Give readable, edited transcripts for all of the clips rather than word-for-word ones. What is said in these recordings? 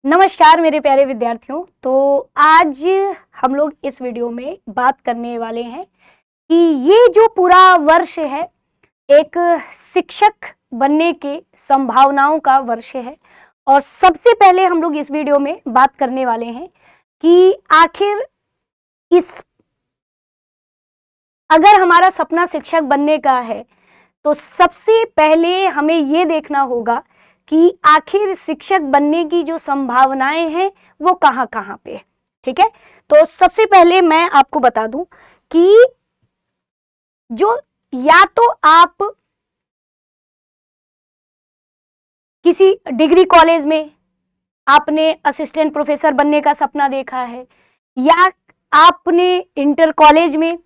नमस्कार मेरे प्यारे विद्यार्थियों। तो आज हम लोग इस वीडियो में बात करने वाले हैं कि ये जो पूरा वर्ष है एक शिक्षक बनने के संभावनाओं का वर्ष है। और सबसे पहले हम लोग इस वीडियो में बात करने वाले हैं कि आखिर अगर हमारा सपना शिक्षक बनने का है तो सबसे पहले हमें ये देखना होगा कि आखिर शिक्षक बनने की जो संभावनाएं हैं वो कहाँ कहाँ पे है। ठीक है, तो सबसे पहले मैं आपको बता दूं कि जो या तो आप किसी डिग्री कॉलेज में आपने असिस्टेंट प्रोफेसर बनने का सपना देखा है, या आपने इंटर कॉलेज में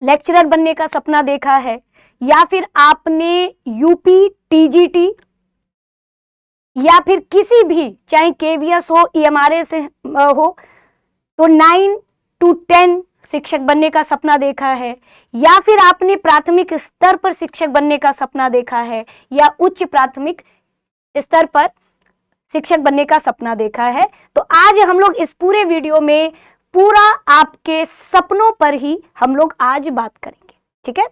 लेक्चरर बनने का सपना देखा है, या फिर आपने यूपी टीजीटी या फिर किसी भी चाहे केवीएस हो ईएमआरएस हो तो 9 to 10 शिक्षक बनने का सपना देखा है, या फिर आपने प्राथमिक स्तर पर शिक्षक बनने का सपना देखा है या उच्च प्राथमिक स्तर पर शिक्षक बनने का सपना देखा है। तो आज हम लोग इस पूरे वीडियो में पूरा आपके सपनों पर ही हम लोग आज बात करेंगे। ठीक है,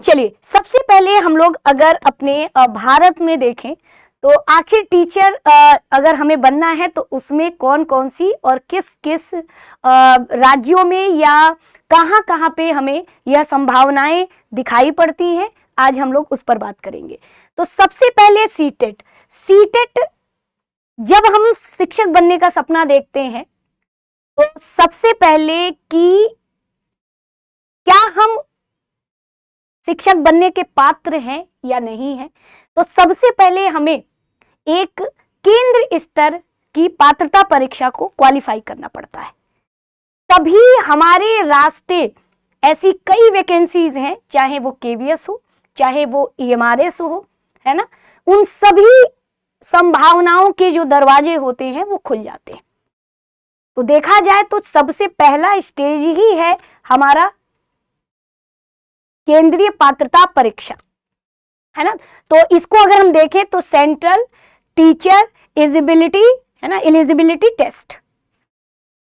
चलिए सबसे पहले हम लोग अगर अपने भारत में देखें तो आखिर टीचर अगर हमें बनना है तो उसमें कौन कौन सी और किस किस राज्यों में या कहाँ कहाँ पे हमें यह संभावनाएं दिखाई पड़ती हैं, आज हम लोग उस पर बात करेंगे। तो सबसे पहले सीटेट जब हम शिक्षक बनने का सपना देखते हैं तो सबसे पहले कि क्या हम शिक्षक बनने के पात्र हैं या नहीं हैं, तो सबसे पहले हमें एक केंद्र स्तर की पात्रता परीक्षा को क्वालिफाई करना पड़ता है। तभी हमारे रास्ते ऐसी कई वैकेंसीज हैं, चाहे वो केवीएस हो चाहे वो ईएमआरएस हो, है ना, उन सभी संभावनाओं के जो दरवाजे होते हैं वो खुल जाते हैं। तो देखा जाए तो सबसे पहला स्टेज ही है हमारा केंद्रीय पात्रता परीक्षा, है ना। तो इसको अगर हम देखें तो सेंट्रल टीचर एलिजिबिलिटी, है ना, एलिजिबिलिटी टेस्ट,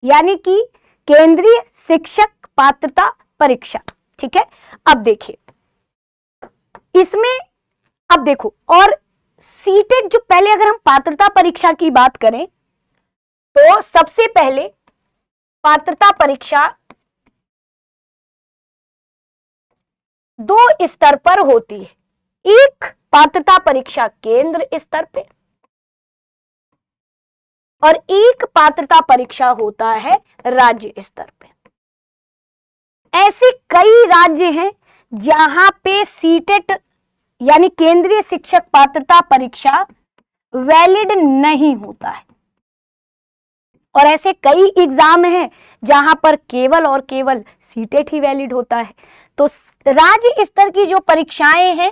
यानी कि केंद्रीय शिक्षक पात्रता परीक्षा। ठीक है, अब देखिए इसमें, अब देखो, और सीटेट जो पहले अगर हम पात्रता परीक्षा की बात करें तो सबसे पहले पात्रता परीक्षा 2 स्तर पर होती है। एक पात्रता परीक्षा केंद्र स्तर पे और एक पात्रता परीक्षा होता है राज्य स्तर पे। ऐसे कई राज्य हैं जहां पे सीटेट यानी केंद्रीय शिक्षक पात्रता परीक्षा वैलिड नहीं होता है, और ऐसे कई एग्जाम हैं जहां पर केवल और केवल सीटेट ही वैलिड होता है। तो राज्य स्तर की जो परीक्षाएं हैं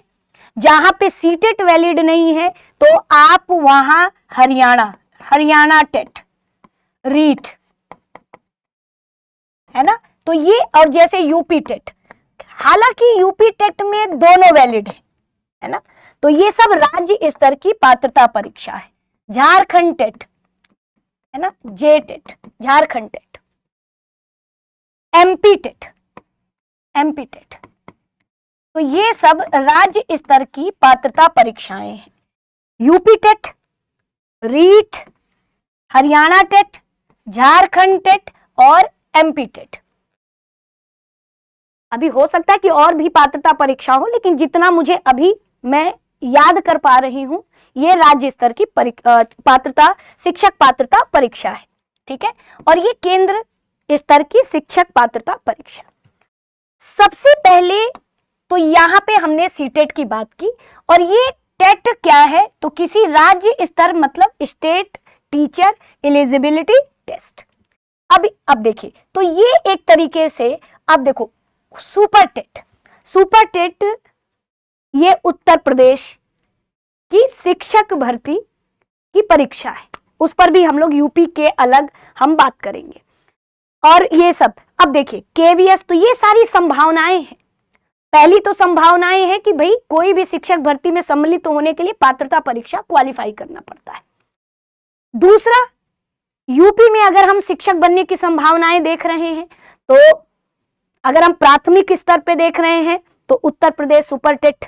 जहां पे सीटेट वैलिड नहीं है तो आप वहां हरियाणा टेट, रीट, है ना, तो ये, और जैसे यूपी टेट, हालांकि यूपी टेट में दोनों वैलिड है ना, तो ये सब राज्य स्तर की पात्रता परीक्षा है। झारखंड टेट, है ना, J TET, Jharkhand TET, MP TET, तो ये सब राज्य स्तर की पात्रता परीक्षाएं हैं। UP TET, REET, Haryana TET, Jharkhand TET और एमपी टेट। अभी हो सकता है कि और भी पात्रता परीक्षा हो, लेकिन जितना मुझे अभी मैं याद कर पा रही हूं ये राज्य स्तर की पात्रता, शिक्षक पात्रता परीक्षा है। ठीक है, और ये केंद्र स्तर की शिक्षक पात्रता परीक्षा। सबसे पहले तो यहां पे हमने सीटेट की बात की, और ये टेट क्या है तो किसी राज्य स्तर मतलब स्टेट टीचर एलिजिबिलिटी टेस्ट। अब देखिए, तो ये एक तरीके से, अब देखो सुपर टेट ये उत्तर प्रदेश की शिक्षक भर्ती की परीक्षा है, उस पर भी हम लोग यूपी के अलग हम बात करेंगे। और ये सब, अब देखिए केवीएस, तो ये सारी संभावनाएं हैं। पहली तो संभावनाएं है कि भाई कोई भी शिक्षक भर्ती में सम्मिलित होने के लिए पात्रता परीक्षा क्वालिफाई करना पड़ता है। दूसरा, यूपी में अगर हम शिक्षक बनने की संभावनाएं देख रहे हैं तो अगर हम प्राथमिक स्तर पे देख रहे हैं तो उत्तर प्रदेश सुपर टेट,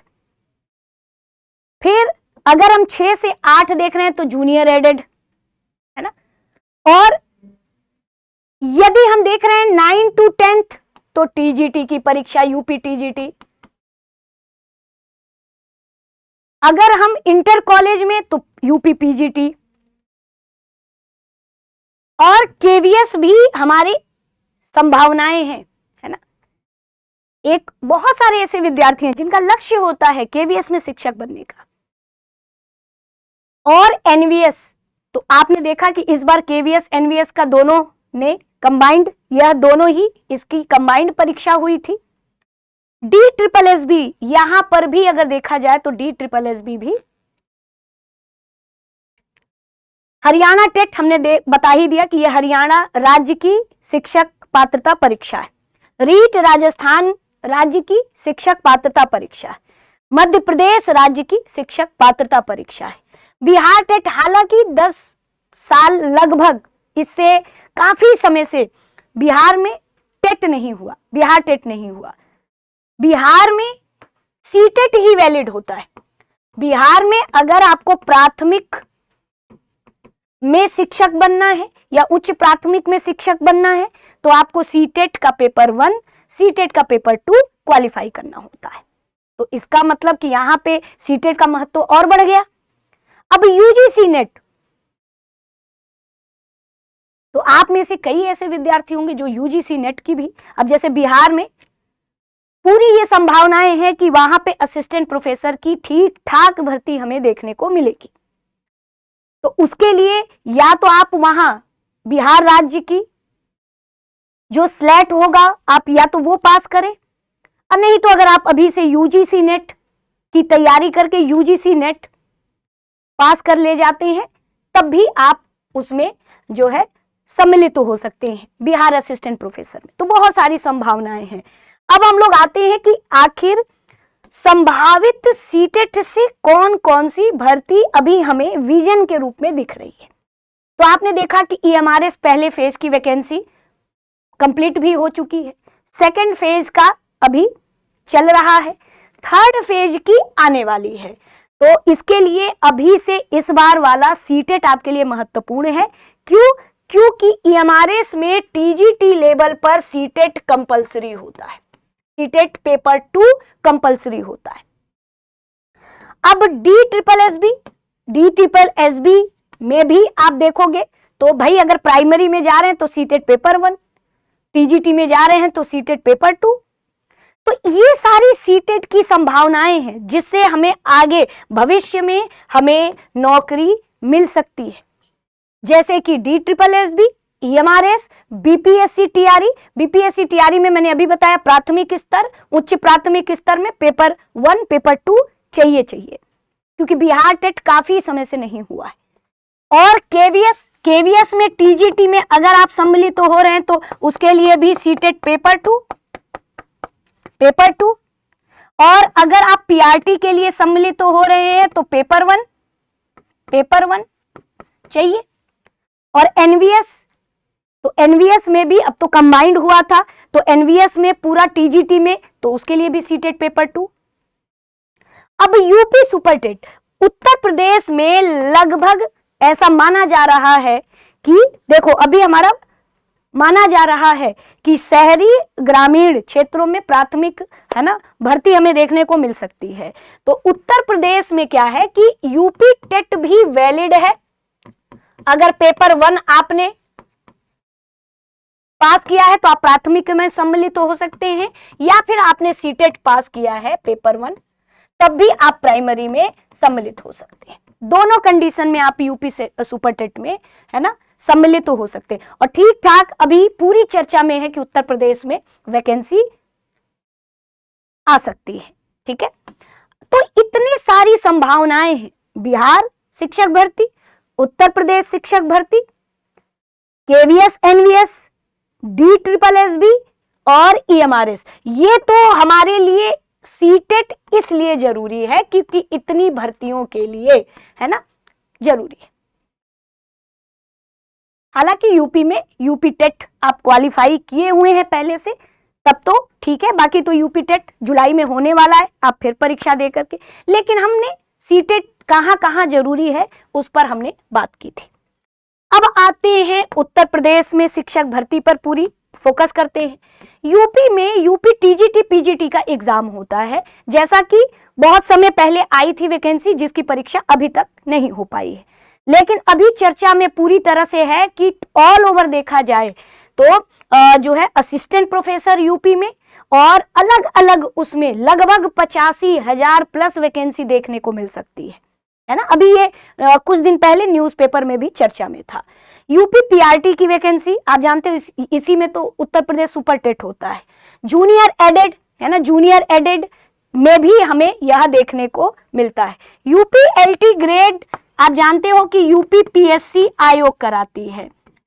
फिर अगर हम 6 से 8 देख रहे हैं तो जूनियर एडेड, है ना, और यदि हम देख रहे हैं 9 to 10th तो टीजीटी की परीक्षा, यूपी टीजीटी। अगर हम इंटर कॉलेज में तो यूपी पीजीटी, और केवीएस भी हमारी संभावनाएं हैं, है ना। एक बहुत सारे ऐसे विद्यार्थी हैं जिनका लक्ष्य होता है केवीएस में शिक्षक बनने का। और एनवीएस, तो आपने देखा कि इस बार केवीएस एनवीएस का दोनों ने कंबाइंड, यह दोनों ही इसकी कंबाइंड परीक्षा हुई थी। डी ट्रिपल एस बी, यहां पर भी अगर देखा जाए तो डी ट्रिपल एस बी भी, हरियाणा टेट हमने बता ही दिया कि यह हरियाणा राज्य की शिक्षक पात्रता परीक्षा है। रीट राजस्थान राज्य की शिक्षक पात्रता परीक्षा है। मध्य प्रदेश राज्य की शिक्षक पात्रता परीक्षा है। बिहार टेट, हालांकि 10 साल लगभग, इससे काफी समय से बिहार में टेट नहीं हुआ, बिहार टेट नहीं हुआ। बिहार में सीटेट ही वैलिड होता है। बिहार में अगर आपको प्राथमिक में शिक्षक बनना है या उच्च प्राथमिक में शिक्षक बनना है तो आपको सीटेट का पेपर 1, सीटेट का पेपर 2 क्वालिफाई करना होता है। तो इसका मतलब कि यहां पे सीटेट का महत्व और बढ़ गया। अब यूजीसी नेट, तो आप में से कई ऐसे विद्यार्थी होंगे जो यूजीसी नेट की भी, अब जैसे बिहार में पूरी ये संभावनाएं हैं कि वहां पे असिस्टेंट प्रोफेसर की ठीक ठाक भर्ती हमें देखने को मिलेगी। तो उसके लिए या तो आप वहां बिहार राज्य की जो स्लेट होगा आप या तो वो पास करें, और नहीं तो अगर आप अभी से यूजीसी नेट की तैयारी करके यूजीसी नेट पास कर ले जाते हैं तब भी आप उसमें जो है सम्मिलित हो सकते हैं बिहार असिस्टेंट प्रोफेसर में। तो बहुत सारी संभावनाएं हैं। अब हम लोग आते हैं कि आखिर संभावित सीटेट से कौन कौन सी भर्ती अभी हमें विजन के रूप में दिख रही है। तो आपने देखा कि ईएमआरएस पहले फेज की वैकेंसी कंप्लीट भी हो चुकी है, सेकंड फेज का अभी चल रहा है, थर्ड फेज की आने वाली है। तो इसके लिए अभी से इस बार वाला सीटेट आपके लिए महत्वपूर्ण है। क्यों? क्योंकि ईएमआरएस में टीजीटी लेवल पर सीटेट कंपलसरी होता है, सीटेट पेपर 2 कंपलसरी होता है। अब डी ट्रिपल एस बी में भी आप देखोगे तो भाई अगर प्राइमरी में जा रहे हैं तो सीटेट पेपर 1, टीजीटी में जा रहे हैं तो सीटेट पेपर 2। तो ये सारी सीटेट की संभावनाएं हैं जिससे हमें आगे भविष्य में हमें नौकरी मिल सकती है, जैसे कि D triple S B, EMRS, BPSC TRE. BPSC TRE में मैंने अभी बताया प्राथमिक स्तर, उच्च प्राथमिक स्तर में पेपर 1, पेपर 2 चाहिए, क्योंकि बिहार टेट काफी समय से नहीं हुआ है। और केवीएस में टीजीटी में अगर आप सम्मिलित हो रहे हैं तो उसके लिए भी सीटेट पेपर 2, और अगर आप पीआरटी के लिए सम्मिलित हो रहे हैं तो पेपर 1 चाहिए। और एनवीएस, तो एनवीएस में भी अब तो कंबाइंड हुआ था, तो एनवीएस में पूरा टीजीटी में तो उसके लिए भी सीटेट पेपर 2। अब UP super TET, Uttar Pradesh में लगभग ऐसा माना जा रहा है कि देखो अभी हमारा माना जा रहा है कि शहरी ग्रामीण क्षेत्रों में प्राथमिक, है ना, भर्ती हमें देखने को मिल सकती है। तो उत्तर प्रदेश में क्या है कि यूपी टेट भी वैलिड है। अगर पेपर 1 आपने पास किया है तो आप प्राथमिक में सम्मिलित हो सकते हैं, या फिर आपने सीटेट पास किया है पेपर 1 तब भी आप प्राइमरी में सम्मिलित हो सकते हैं। दोनों कंडीशन में आप यूपी से सुपर टेट में, है ना, सम्मिलित हो सकते हैं। और ठीक ठाक अभी पूरी चर्चा में है कि उत्तर प्रदेश में वैकेंसी आ सकती है। ठीक है, तो इतनी सारी संभावनाएं हैं। बिहार शिक्षक भर्ती, उत्तर प्रदेश शिक्षक भर्ती, KVS NVS, D triple S B और ईएमआरएस, ये तो हमारे लिए सीटेट इसलिए जरूरी है क्योंकि इतनी भर्तियों के लिए, है ना, जरूरी है। हालांकि यूपी में यूपी टेट आप क्वालिफाई किए हुए हैं पहले से, तब तो ठीक है, बाकी तो यूपी टेट जुलाई में होने वाला है, आप फिर परीक्षा दे करके। लेकिन हमने सीटेट कहाँ कहाँ जरूरी है उस पर हमने बात की थी। अब आते हैं उत्तर प्रदेश में शिक्षक भर्ती पर पूरी फोकस करते हैं। यूपी में यूपी टीजीटी पीजीटी का एग्जाम होता है, जैसा कि बहुत समय पहले आई थी वैकेंसी, जिसकी परीक्षा अभी तक नहीं हो पाई है। लेकिन अभी चर्चा में पूरी तरह से है कि ऑल ओवर देखा जाए तो जो है असिस्टेंट प्रोफेसर यूपी में और अलग अलग उसमें लगभग 85,000 प्लस वैकेंसी देखने को मिल सकती है ना। अभी ये कुछ दिन पहले न्यूज़पेपर में भी चर्चा में था। यूपी पीआरटी की वैकेंसी आप जानते हो, इसी में तो उत्तर प्रदेश सुपर टेट होता है। जूनियर एडेड है ना, जूनियर एडेड में भी हमें यह देखने को मिलता है। यूपी एलटी ग्रेड आप जानते हो कि यूपी पीएससी आयोग कराती है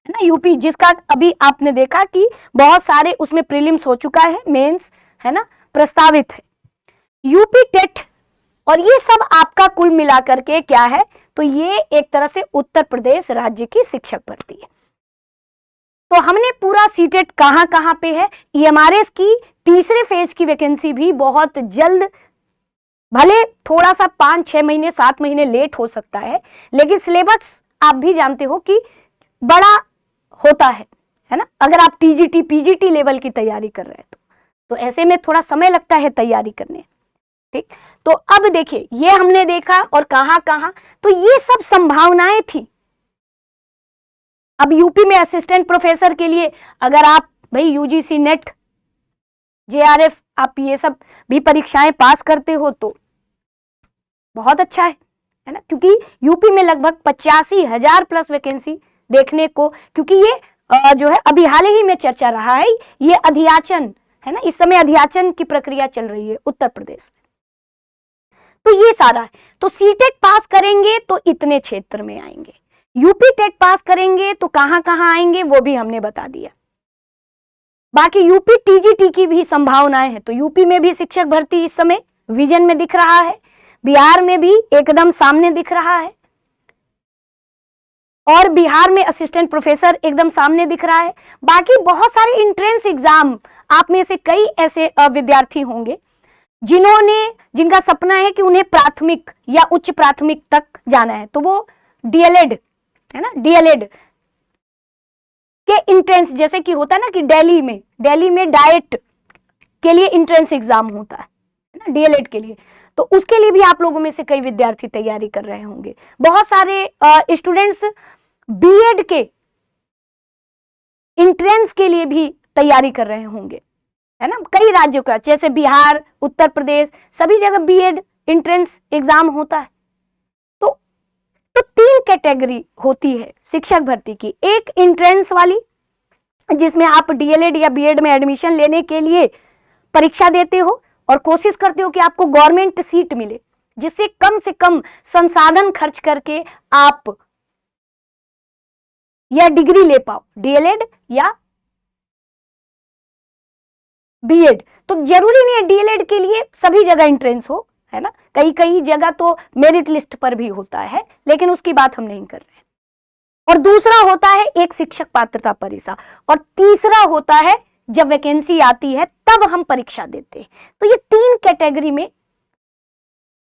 ना, यूपी, जिसका अभी आपने देखा कि बहुत सारे उसमें प्रीलिम्स हो चुका है, मेंस है ना प्रस्तावित है। यूपी टेट और ये सब आपका कुल मिलाकर के क्या है, तो ये एक तरह से उत्तर प्रदेश राज्य की शिक्षक भर्ती है। तो हमने पूरा सीटेट कहां कहां पे है। ईएमआरएस की तीसरे फेज की वैकेंसी भी बहुत जल्द, भले थोड़ा सा 5-6 महीने 7 महीने लेट हो सकता है, लेकिन सिलेबस आप भी जानते हो कि बड़ा होता है ना। अगर आप टीजीटी पीजीटी लेवल की तैयारी कर रहे हैं तो ऐसे में थोड़ा समय लगता है तैयारी करने, ठीक। तो अब देखिए, ये हमने देखा और कहां कहां, तो ये सब संभावनाएं थी। अब यूपी में असिस्टेंट प्रोफेसर के लिए अगर आप भाई यूजीसी नेट जेआरएफ आप ये सब भी परीक्षाएं पास करते हो तो बहुत अच्छा है ना, क्योंकि यूपी में लगभग 85,000 प्लस वैकेंसी देखने को, क्योंकि ये जो है अभी हाल ही में चर्चा रहा है, ये अधियाचन है ना, इस समय अधियाचन की प्रक्रिया चल रही है उत्तर प्रदेश में। तो ये सारा है। तो सीटेट पास करेंगे तो इतने क्षेत्र में आएंगे, यूपी टेट पास करेंगे तो कहां कहां आएंगे वो भी हमने बता दिया। बाकी यूपी टीजीटी की भी संभावनाएं हैं, तो यूपी में भी शिक्षक भर्ती इस समय विजन में दिख रहा है, बिहार में भी एकदम सामने दिख रहा है, और बिहार में असिस्टेंट प्रोफेसर एकदम सामने दिख रहा है। बाकी बहुत सारे एंट्रेंस एग्जाम, आप में से कई ऐसे विद्यार्थी होंगे जिनका सपना है कि उन्हें प्राथमिक या उच्च प्राथमिक तक जाना है, तो वो डीएलएड है ना, डीएलएड के एंट्रेंस, जैसे कि होता है ना कि दिल्ली में डाइट के लिए एंट्रेंस एग्जाम होता है ना डीएलएड के लिए, तो उसके लिए भी आप लोगों में से कई विद्यार्थी तैयारी कर रहे होंगे। बहुत सारे स्टूडेंट्स बीएड के एंट्रेंस के लिए भी तैयारी कर रहे होंगे, है ना। कई राज्यों का, जैसे बिहार, उत्तर प्रदेश, सभी जगह बीएड एंट्रेंस एग्जाम होता है। तो 3 कैटेगरी होती है शिक्षक भर्ती की। एक एंट्रेंस वाली, जिसमें आप डीएलएड या बीएड में एडमिशन लेने के लिए परीक्षा देते हो और कोशिश करते हो कि आपको गवर्नमेंट सीट मिले, जिससे कम से कम संसाधन खर्च करके आप या डिग्री ले पाओ, डीएलएड या बीएड। तो जरूरी नहीं है डीएलएड के लिए सभी जगह एंट्रेंस हो, है ना, कई जगह तो मेरिट लिस्ट पर भी होता है, लेकिन उसकी बात हम नहीं कर रहे हैं। और दूसरा होता है एक शिक्षक पात्रता परीक्षा, और तीसरा होता है जब वैकेंसी आती है तब हम परीक्षा देते हैं। तो ये 3 कैटेगरी में,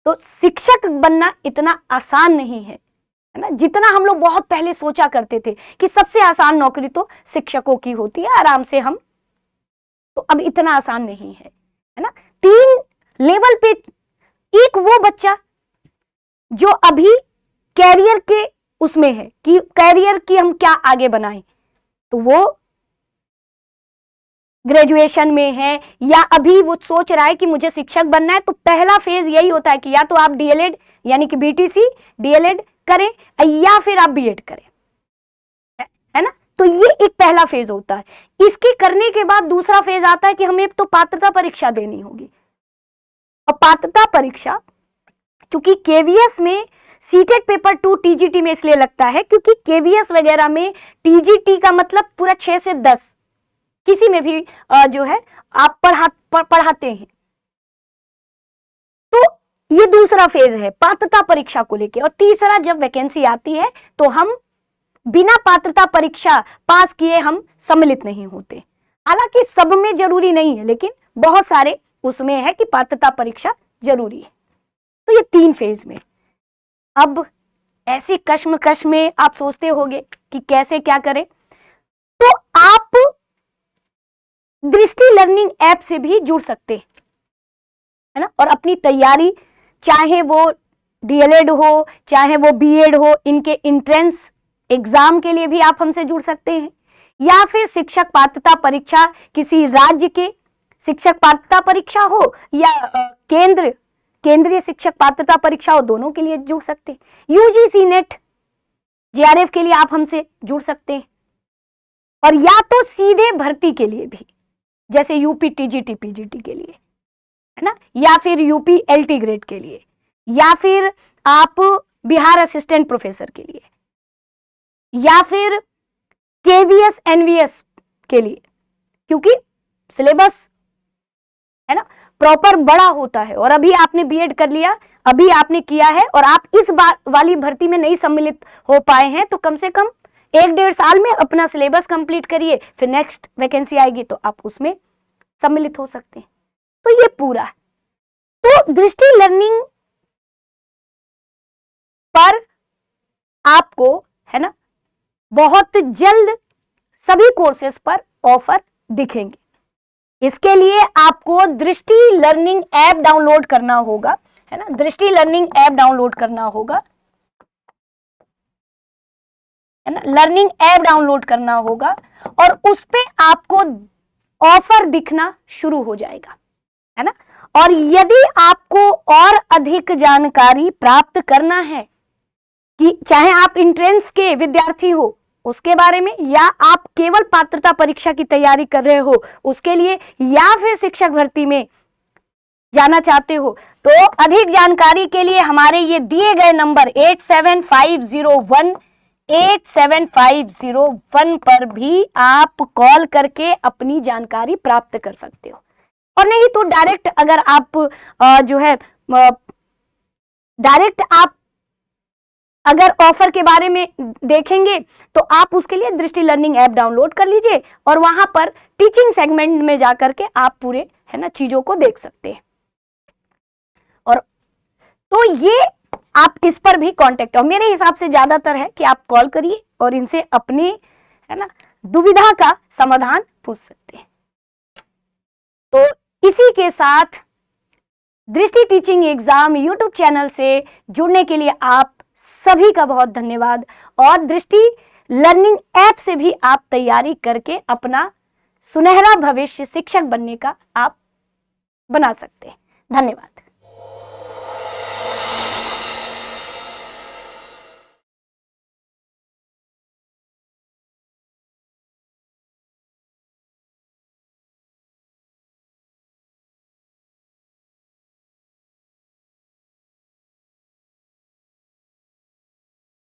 तो शिक्षक बनना इतना आसान नहीं है ना, जितना हम लोग बहुत पहले सोचा करते थे कि सबसे आसान नौकरी तो शिक्षकों की होती है, आराम से हम, तो अब इतना आसान नहीं है ना। 3 लेवल पे, एक वो बच्चा जो अभी कैरियर के उसमें है कि कैरियर की हम क्या आगे बनाएं, तो वो ग्रेजुएशन में है या अभी वो सोच रहा है कि मुझे शिक्षक बनना है, तो पहला फेज यही होता है कि या तो आप डीएलएड यानी कि बीटीसी डीएलएड करें या फिर आप बीएड करें, है ना। तो ये एक पहला फेज होता है। इसके करने के बाद दूसरा फेज आता है कि हमें तो पात्रता परीक्षा देनी होगी। और पात्रता परीक्षा, चूंकि केवीएस में सीटेट पेपर 2 टीजीटी में इसलिए लगता है क्योंकि केवीएस वगैरह में टीजीटी का मतलब पूरा 6 से 10 किसी में भी जो है आप पढ़ाते हैं। तो ये दूसरा फेज है पात्रता परीक्षा को लेके। और तीसरा, जब वैकेंसी आती है तो हम बिना पात्रता परीक्षा पास किए हम सम्मिलित नहीं होते। हालांकि सब में जरूरी नहीं है, लेकिन बहुत सारे उसमें है कि पात्रता परीक्षा जरूरी है। तो ये 3 फेज में। अब ऐसी कश्मकश में आप सोचते होंगे कि कैसे क्या करें, तो आप दृष्टि लर्निंग ऐप से भी जुड़ सकते हैं, है ना, और अपनी तैयारी, चाहे वो डीएलएड हो, चाहे वो बीएड हो, इनके एंट्रेंस एग्जाम के लिए भी आप हमसे जुड़ सकते हैं, या फिर शिक्षक पात्रता परीक्षा, किसी राज्य के शिक्षक पात्रता परीक्षा हो या केंद्रीय शिक्षक पात्रता परीक्षा हो, दोनों के लिए जुड़ सकते हैं। यूजीसी नेट जेआरएफ के लिए आप हमसे जुड़ सकते हैं, और या तो सीधे भर्ती के लिए भी, जैसे यूपी टीजीटी पीजीटी के लिए, है ना, या फिर यूपी एलटी ग्रेड के लिए, या फिर आप बिहार असिस्टेंट प्रोफेसर के लिए, या फिर केवीएस एनवीएस के लिए, क्योंकि सिलेबस है ना प्रॉपर बड़ा होता है। और अभी आपने बीएड कर लिया, अभी आपने किया है, और आप इस बार वाली भर्ती में नहीं सम्मिलित हो पाए हैं, तो कम से कम 1-1.5 साल में अपना सिलेबस कंप्लीट करिए, फिर नेक्स्ट वैकेंसी आएगी तो आप उसमें सम्मिलित हो सकते हैं। तो ये पूरा है। तो दृष्टि लर्निंग पर आपको, है ना, बहुत जल्द सभी कोर्सेज पर ऑफर दिखेंगे। इसके लिए आपको दृष्टि लर्निंग ऐप डाउनलोड करना होगा, है ना, दृष्टि लर्निंग ऐप डाउनलोड करना होगा, है ना, लर्निंग ऐप डाउनलोड करना होगा, और उस पे आपको ऑफर दिखना शुरू हो जाएगा, है ना। और यदि आपको और अधिक जानकारी प्राप्त करना है, कि चाहे आप एंट्रेंस के विद्यार्थी हो उसके बारे में, या आप केवल पात्रता परीक्षा की तैयारी कर रहे हो उसके लिए, या फिर शिक्षक भर्ती में जाना चाहते हो, तो अधिक जानकारी के लिए हमारे ये दिए गए नंबर 8750187501 पर भी आप कॉल करके अपनी जानकारी प्राप्त कर सकते हो। और नहीं तो डायरेक्ट, अगर आप जो है डायरेक्ट आप अगर ऑफर के बारे में देखेंगे, तो आप उसके लिए दृष्टि लर्निंग ऐप डाउनलोड कर लीजिए, और वहां पर टीचिंग सेगमेंट में जाकर के आप पूरे, है ना, चीजों को देख सकते हैं। और तो ये आप इस पर भी कांटेक्ट, और मेरे हिसाब से ज्यादातर है कि आप कॉल करिए और इनसे अपने, है ना, दुविधा का समाधान पूछ सकते हैं। तो इसी के साथ दृष्टि टीचिंग एग्जाम यूट्यूब चैनल से जुड़ने के लिए आप सभी का बहुत धन्यवाद। और दृष्टि लर्निंग ऐप से भी आप तैयारी करके अपना सुनहरा भविष्य शिक्षक बनने का आप बना सकते हैं। धन्यवाद।